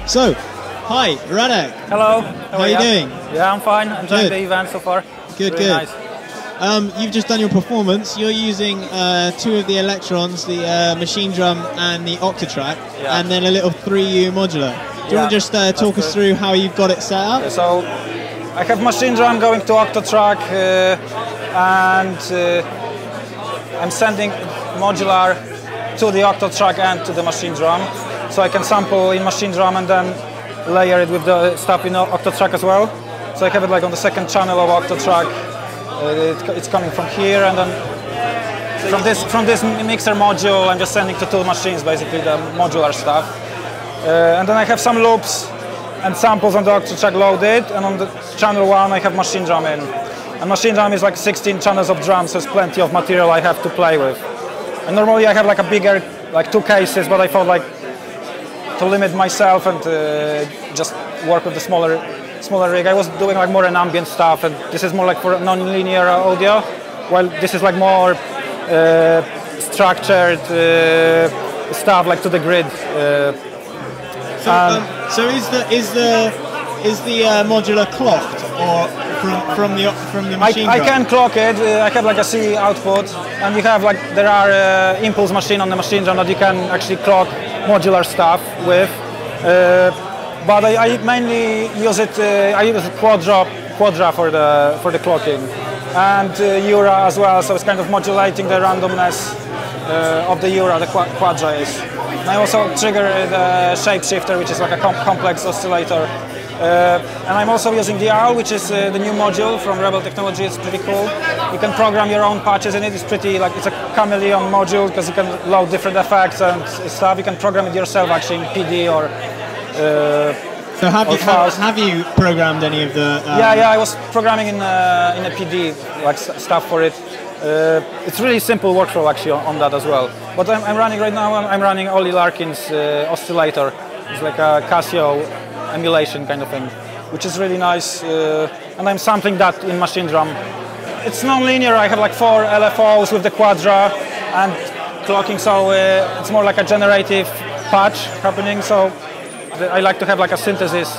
So, hi, Radek. Hello. How are you doing? Yeah, I'm fine. Enjoying the event so far. Good, really good. Nice. You've just done your performance. You're using two of the electrons, the machine drum and the Octatrack, and then a little 3U modular. Do you want to just talk us through how you've got it set up? So, I have machine drum going to Octatrack, and I'm sending modular to the Octatrack and to the machine drum, so I can sample in machine drum and then layer it with the stuff in Octatrack as well. So I have it like on the second channel of Octatrack. It's coming from here, and then from this mixer module, I'm just sending to two machines, basically the modular stuff. And then I have some loops and samples on the Octatrack loaded, and on the channel 1 I have machine drum in. And machine drum is like 16 channels of drums, so there's plenty of material I have to play with. And normally I have like a bigger, like 2 cases, but I thought like to limit myself and just work with the smaller rig. I was doing like more an ambient stuff, and this is more like for non-linear audio, while this is like more structured stuff, like to the grid. So is the modular clocked or from the machine drum? I can clock it. I have like a C output, and you have like there are impulse machine on the machine drum that you can actually clock modular stuff with. But I mainly use it. I use Quadra for the clocking, and Eura as well. So it's kind of modulating the randomness of the Eura. The Quadra is. And I also trigger the shapeshifter, which is like a complex oscillator. And I'm also using the OWL, which is the new module from Rebel Technology. It's pretty cool. You can program your own patches in it. It's pretty like it's a chameleon module because you can load different effects and stuff. You can program it yourself actually in PD or. So have you programmed any of the? Yeah, I was programming in a PD like stuff for it. It's really simple workflow actually on that as well. But I'm running right now. I'm running Ollie Larkin's oscillator. It's like a Casio emulation kind of thing, which is really nice. And I'm sampling that in machine drum. It's non-linear. I have like 4 LFOs with the Quadra and clocking, so it's more like a generative patch happening. So I like to have like a synthesis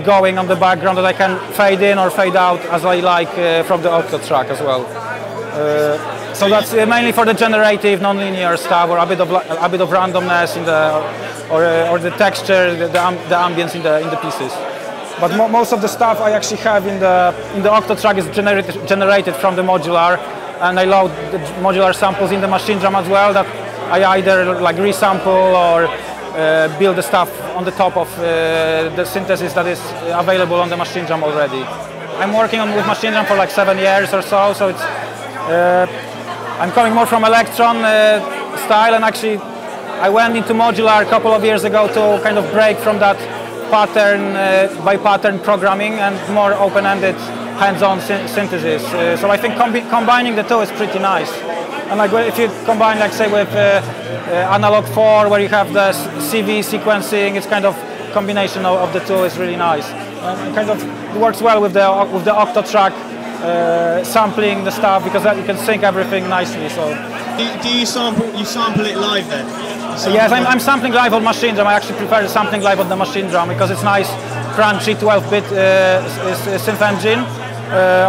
going on the background that I can fade in or fade out as I like from the Octatrack as well. So that's mainly for the generative, non-linear stuff, or a bit of randomness in the, or the texture, the ambience in the pieces. But most of the stuff I actually have in the Octatrack is generated from the modular, and I load the modular samples in the machine drum as well. That I either like resample or build the stuff on the top of the synthesis that is available on the machine drum already. I'm working with machine drum for like 7 years or so, so it's I'm coming more from electron style, and actually I went into modular a couple of years ago to kind of break from that pattern by pattern programming and more open-ended hands-on synthesis. So I think combining the two is pretty nice. And like if you combine, like say, with analog 4, where you have the CV sequencing, it's kind of combination of the two is really nice. And it kind of works well with the Octatrack sampling the stuff, because you can sync everything nicely. So do you sample it live then? Yes, I'm sampling live on machine drum. I actually prefer sampling live on the machine drum because it's nice, crunchy 12-bit synth engine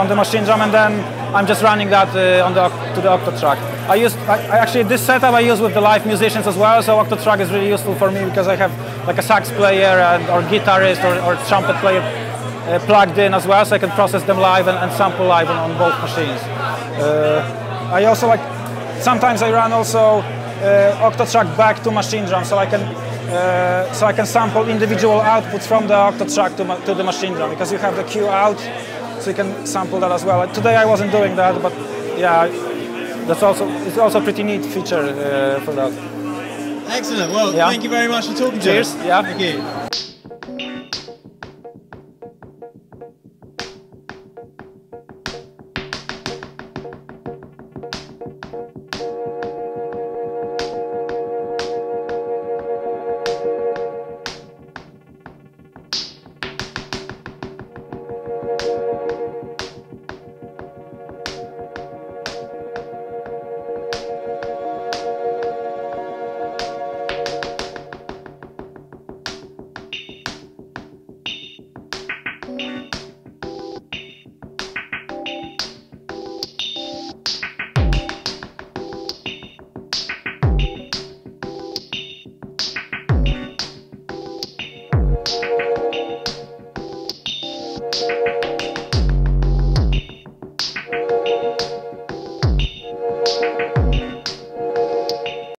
on the machine drum, and then I'm just running that to the Octatrack. I actually this setup I use with the live musicians as well. So Octatrack is really useful for me because I have like a sax player or guitarist or trumpet player plugged in as well, so I can process them live and sample live on both machines. I also sometimes I run also Octatrack back to machine drum, so I can sample individual outputs from the Octatrack to the machine drum, because you have the Q out, so you can sample that as well. Today I wasn't doing that, but yeah, it's also a pretty neat feature for that. Excellent. Well, thank you very much for talking to us. Cheers. Yeah. Thank you.